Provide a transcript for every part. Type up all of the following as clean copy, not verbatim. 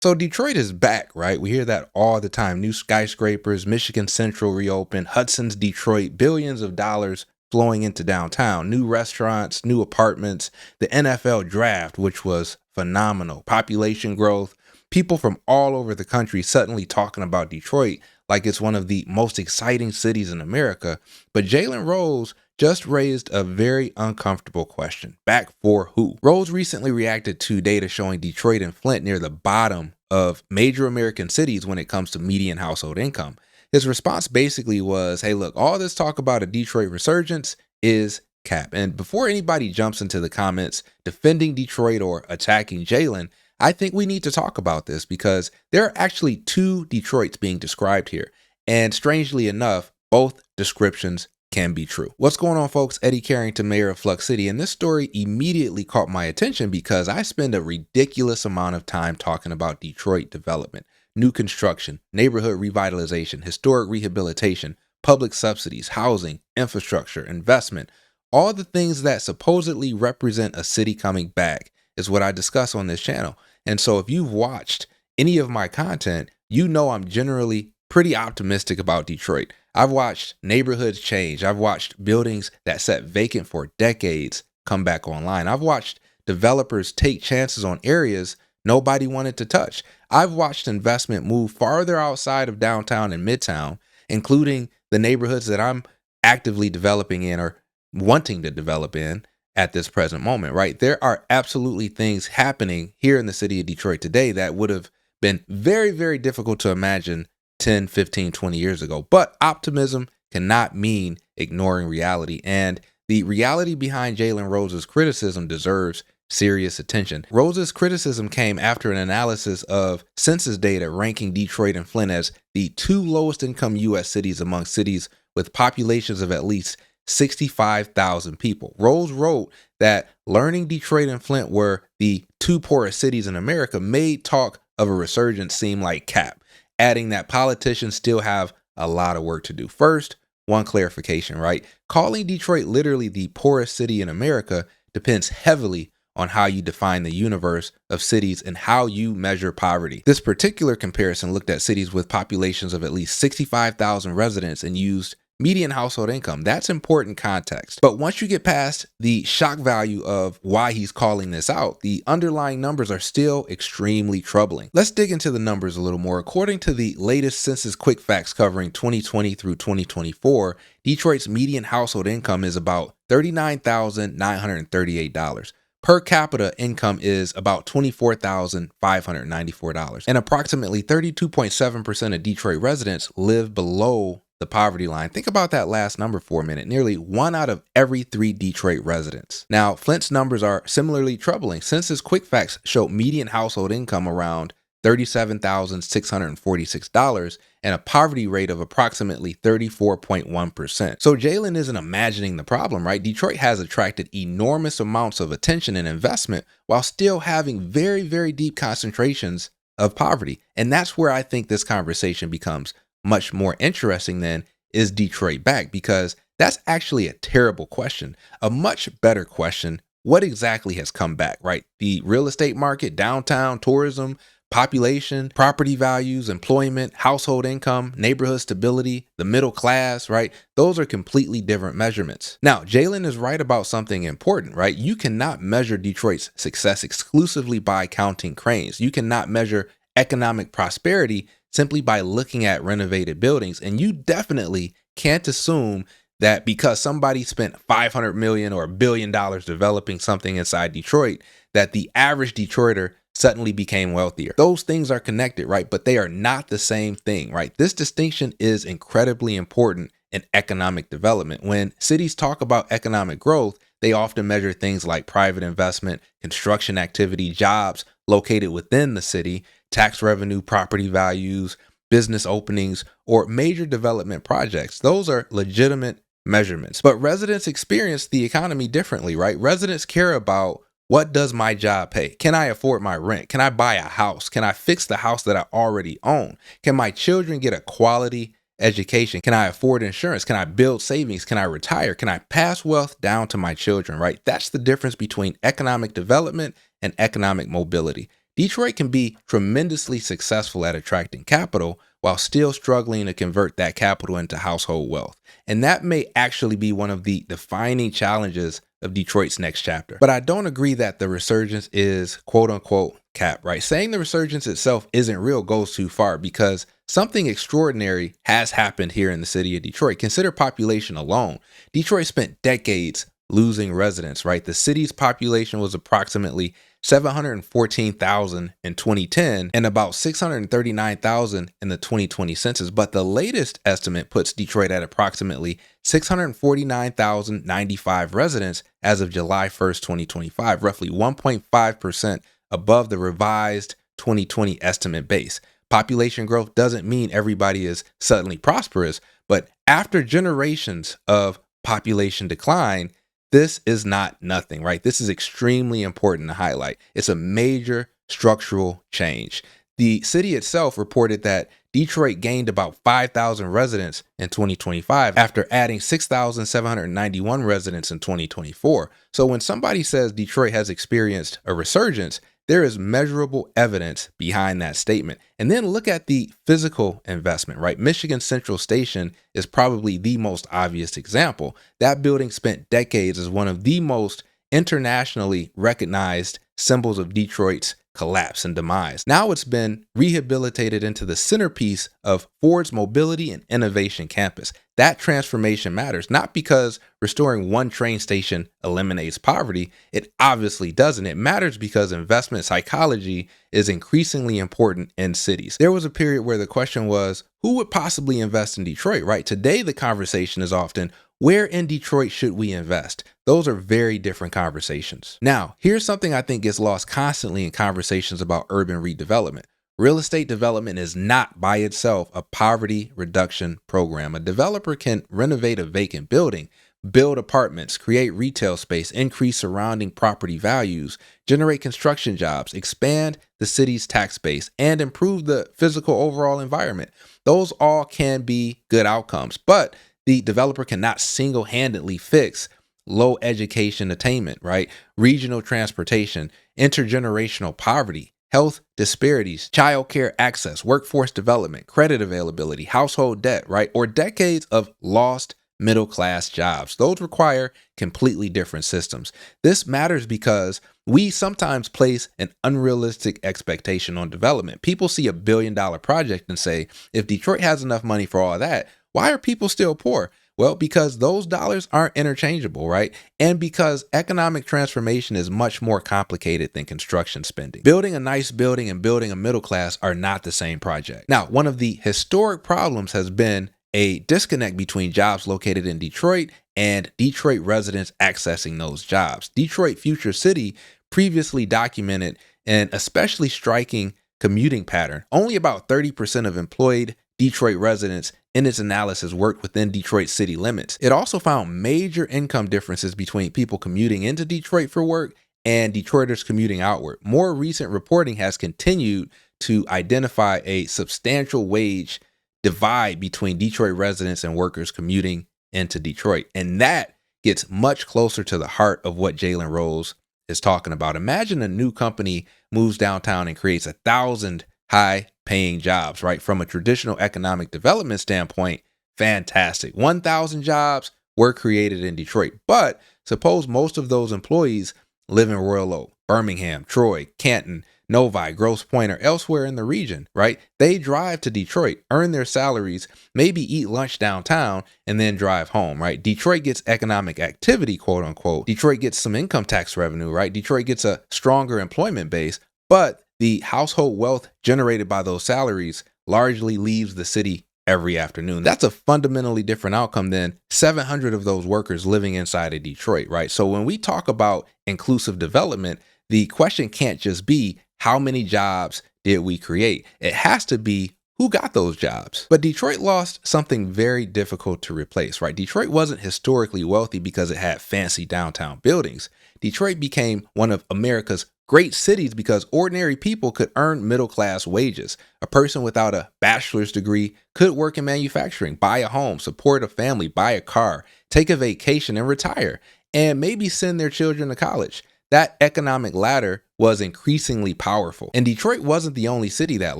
So Detroit is back, right? We hear that all the time. New skyscrapers, Michigan Central reopened, Hudson's Detroit, billions of dollars flowing into downtown, new restaurants, new apartments, the NFL draft, which was phenomenal, population growth, people from all over the country suddenly talking about Detroit like it's one of the most exciting cities in America. But Jalen Rose just raised a very uncomfortable question. Back for who? Rose recently reacted to data showing Detroit and Flint near the bottom of major American cities when it comes to median household income. His response basically was, hey, look, all this talk about a Detroit resurgence is cap. And before anybody jumps into the comments defending Detroit or attacking Jalen, I think we need to talk about this because there are actually two Detroits being described here. And strangely enough, both descriptions can be true. What's going on, folks? Eddy Carrington, mayor of Flux City, and this story immediately caught my attention because I spend a ridiculous amount of time talking about Detroit development, new construction, neighborhood revitalization, historic rehabilitation, public subsidies, housing, infrastructure, investment, all the things that supposedly represent a city coming back is what I discuss on this channel. And so if you've watched any of my content, you know I'm generally pretty optimistic about Detroit. I've watched neighborhoods change. I've watched buildings that sat vacant for decades come back online. I've watched developers take chances on areas nobody wanted to touch. I've watched investment move farther outside of downtown and midtown, including the neighborhoods that I'm actively developing in or wanting to develop in at this present moment, right? There are absolutely things happening here in the city of Detroit today that would have been very, very difficult to imagine 10, 15, 20 years ago. But optimism cannot mean ignoring reality. And the reality behind Jalen Rose's criticism deserves serious attention. Rose's criticism came after an analysis of census data ranking Detroit and Flint as the two lowest income U.S. cities among cities with populations of at least 65,000 people. Rose wrote that learning Detroit and Flint were the two poorest cities in America made talk of a resurgence seem like cap, adding that politicians still have a lot of work to do. First, one clarification, right? Calling Detroit literally the poorest city in America depends heavily on how you define the universe of cities and how you measure poverty. This particular comparison looked at cities with populations of at least 65,000 residents and used median household income. That's important context. But once you get past the shock value of why he's calling this out, the underlying numbers are still extremely troubling. Let's dig into the numbers a little more. According to the latest Census Quick Facts covering 2020 through 2024, Detroit's median household income is about $39,938. Per capita income is about $24,594. And approximately 32.7% of Detroit residents live below the poverty line. Think about that last number for a minute. Nearly 1 out of every 3 Detroit residents. Now, Flint's numbers are similarly troubling. Census Quick Facts show median household income around $37,646 and a poverty rate of approximately 34.1%. So Jalen isn't imagining the problem, right? Detroit has attracted enormous amounts of attention and investment while still having very, very deep concentrations of poverty. And that's where I think this conversation becomes much more interesting than is Detroit back, because that's actually a terrible question. A much better question, what exactly has come back, right? The real estate market, downtown, tourism, population, property values, employment, household income, neighborhood stability, the middle class, right? Those are completely different measurements. Now, Jalen is right about something important, right? You cannot measure Detroit's success exclusively by counting cranes. You cannot measure economic prosperity simply by looking at renovated buildings. And you definitely can't assume that because somebody spent $500 million or $1 billion developing something inside Detroit, that the average Detroiter suddenly became wealthier. Those things are connected, right? But they are not the same thing, right? This distinction is incredibly important in economic development. When cities talk about economic growth, they often measure things like private investment, construction activity, jobs located within the city, tax revenue, property values, business openings, or major development projects. Those are legitimate measurements. But residents experience the economy differently, right? Residents care about, what does my job pay? Can I afford my rent? Can I buy a house? Can I fix the house that I already own? Can my children get a quality education? Can I afford insurance? Can I build savings? Can I retire? Can I pass wealth down to my children, right? That's the difference between economic development and economic mobility. Detroit can be tremendously successful at attracting capital while still struggling to convert that capital into household wealth. And that may actually be one of the defining challenges of Detroit's next chapter. But I don't agree that the resurgence is quote unquote cap, right? Saying the resurgence itself isn't real goes too far because something extraordinary has happened here in the city of Detroit. Consider population alone. Detroit spent decades losing residents, right? The city's population was approximately 714,000 in 2010 and about 639,000 in the 2020 census. But the latest estimate puts Detroit at approximately 649,095 residents as of July 1st, 2025, roughly 1.5% above the revised 2020 estimate base. Population growth doesn't mean everybody is suddenly prosperous, but after generations of population decline, this is not nothing, right? This is extremely important to highlight. It's a major structural change. The city itself reported that Detroit gained about 5,000 residents in 2025 after adding 6,791 residents in 2024. So when somebody says Detroit has experienced a resurgence, there is measurable evidence behind that statement. And then look at the physical investment, right? Michigan Central Station is probably the most obvious example. That building spent decades as one of the most internationally recognized symbols of Detroit's collapse and demise. Now it's been rehabilitated into the centerpiece of Ford's Mobility and Innovation Campus. That transformation matters, not because restoring one train station eliminates poverty. It obviously doesn't. It matters because investment psychology is increasingly important in cities. There was a period where the question was, who would possibly invest in Detroit, right? Today, the conversation is often, where in Detroit should we invest? Those are very different conversations. Now, here's something I think gets lost constantly in conversations about urban redevelopment. Real estate development is not by itself a poverty reduction program. A developer can renovate a vacant building, build apartments, create retail space, increase surrounding property values, generate construction jobs, expand the city's tax base, and improve the physical overall environment. Those all can be good outcomes, but the developer cannot single-handedly fix low education attainment, right? Regional transportation, intergenerational poverty, health disparities, childcare access, workforce development, credit availability, household debt, right? Or decades of lost middle-class jobs. Those require completely different systems. This matters because we sometimes place an unrealistic expectation on development. People see $1 billion project and say, if Detroit has enough money for all that, why are people still poor? Well, because those dollars aren't interchangeable, right? And because economic transformation is much more complicated than construction spending. Building a nice building and building a middle class are not the same project. Now, one of the historic problems has been a disconnect between jobs located in Detroit and Detroit residents accessing those jobs. Detroit Future City previously documented an especially striking commuting pattern. Only about 30% of employed Detroit residents in its analysis worked within Detroit city limits. It also found major income differences between people commuting into Detroit for work and Detroiters commuting outward. More recent reporting has continued to identify a substantial wage divide between Detroit residents and workers commuting into Detroit. And that gets much closer to the heart of what Jalen Rose is talking about. Imagine a new company moves downtown and creates 1,000 high-paying jobs, right? From a traditional economic development standpoint, fantastic. 1,000 jobs were created in Detroit. But suppose most of those employees live in Royal Oak, Birmingham, Troy, Canton, Novi, Grosse Pointe, or elsewhere in the region, right? They drive to Detroit, earn their salaries, maybe eat lunch downtown, and then drive home, right? Detroit gets economic activity, quote unquote. Detroit gets some income tax revenue, right? Detroit gets a stronger employment base, but the household wealth generated by those salaries largely leaves the city every afternoon. That's a fundamentally different outcome than 700 of those workers living inside of Detroit, right? So when we talk about inclusive development, the question can't just be how many jobs did we create? It has to be who got those jobs. But Detroit lost something very difficult to replace, right? Detroit wasn't historically wealthy because it had fancy downtown buildings. Detroit became one of America's great cities because ordinary people could earn middle-class wages. A person without a bachelor's degree could work in manufacturing, buy a home, support a family, buy a car, take a vacation and retire, and maybe send their children to college. That economic ladder was increasingly powerful. And Detroit wasn't the only city that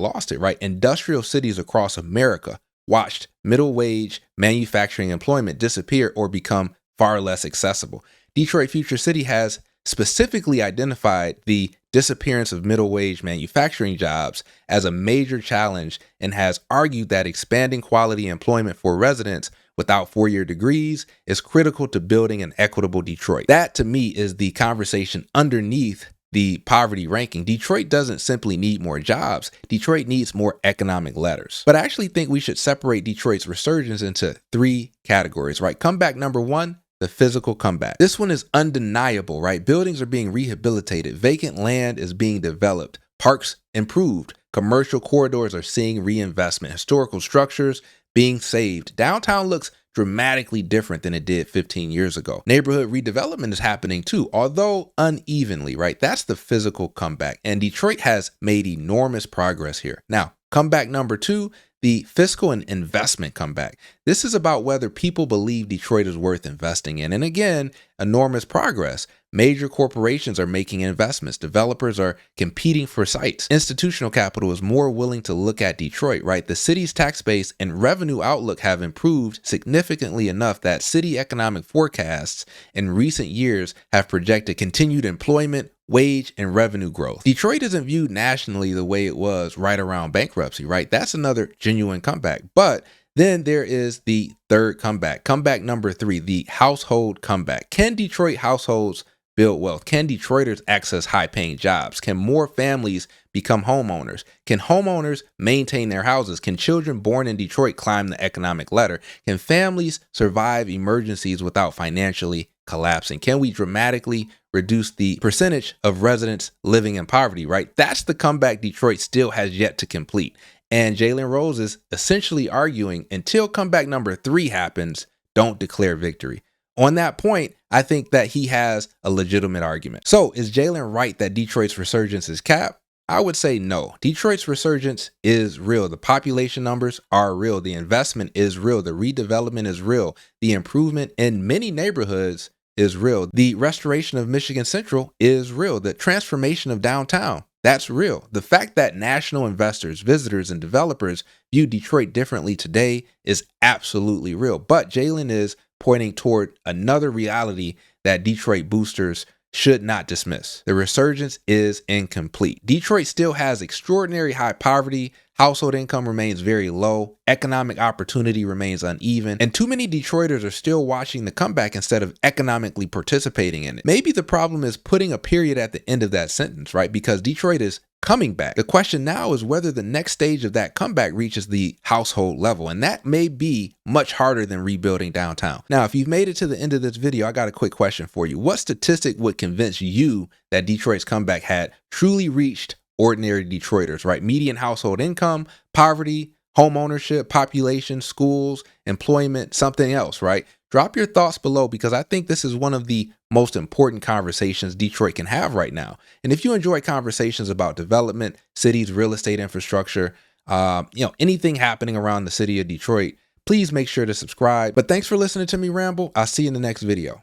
lost it, right? Industrial cities across America watched middle wage manufacturing employment disappear or become far less accessible. Detroit Future City has specifically identified the disappearance of middle wage manufacturing jobs as a major challenge and has argued that expanding quality employment for residents without four-year degrees is critical to building an equitable Detroit. That, to me, is the conversation underneath the poverty ranking. Detroit doesn't simply need more jobs. Detroit needs more economic letters. But I actually think we should separate Detroit's resurgence into three categories, right? Comeback number one, the physical comeback. This one is undeniable, right? Buildings are being rehabilitated. Vacant land is being developed. Parks improved. Commercial corridors are seeing reinvestment. Historical structures being saved. Downtown looks dramatically different than it did 15 years ago. Neighborhood redevelopment is happening too, although unevenly, right? That's the physical comeback. And Detroit has made enormous progress here. Now, comeback number two, the fiscal and investment comeback. This is about whether people believe Detroit is worth investing in. And again, enormous progress. Major corporations are making investments. Developers are competing for sites. Institutional capital is more willing to look at Detroit, right? The city's tax base and revenue outlook have improved significantly enough that city economic forecasts in recent years have projected continued employment, wage, and revenue growth. Detroit isn't viewed nationally the way it was right around bankruptcy, right? That's another genuine comeback. But then there is the third comeback. Comeback number three, the household comeback. Can Detroit households build wealth? Can Detroiters access high-paying jobs? Can more families become homeowners? Can homeowners maintain their houses? Can children born in Detroit climb the economic ladder? Can families survive emergencies without financially collapsing? Can we dramatically reduce the percentage of residents living in poverty, right? That's the comeback Detroit still has yet to complete. And Jalen Rose is essentially arguing until comeback number three happens, don't declare victory. On that point, I think that he has a legitimate argument. So is Jalen right that Detroit's resurgence is capped? I would say no. Detroit's resurgence is real. The population numbers are real. The investment is real. The redevelopment is real. The improvement in many neighborhoods is real. The restoration of Michigan Central is real. The transformation of downtown, that's real. The fact that national investors, visitors, and developers view Detroit differently today is absolutely real. But Jalen is pointing toward another reality that Detroit boosters should not dismiss. The resurgence is incomplete. Detroit still has extraordinary high poverty. Household income remains very low. Economic opportunity remains uneven. And too many Detroiters are still watching the comeback instead of economically participating in it. Maybe the problem is putting a period at the end of that sentence, right? Because Detroit is coming back. The question now is whether the next stage of that comeback reaches the household level. And that may be much harder than rebuilding downtown. Now, if you've made it to the end of this video, I got a quick question for you. What statistic would convince you that Detroit's comeback had truly reached ordinary Detroiters, right? Median household income, poverty, home ownership, population, schools, employment, something else, right? Drop your thoughts below because I think this is one of the most important conversations Detroit can have right now. And if you enjoy conversations about development, cities, real estate infrastructure, anything happening around the city of Detroit, please make sure to subscribe. But thanks for listening to me ramble. I'll see you in the next video.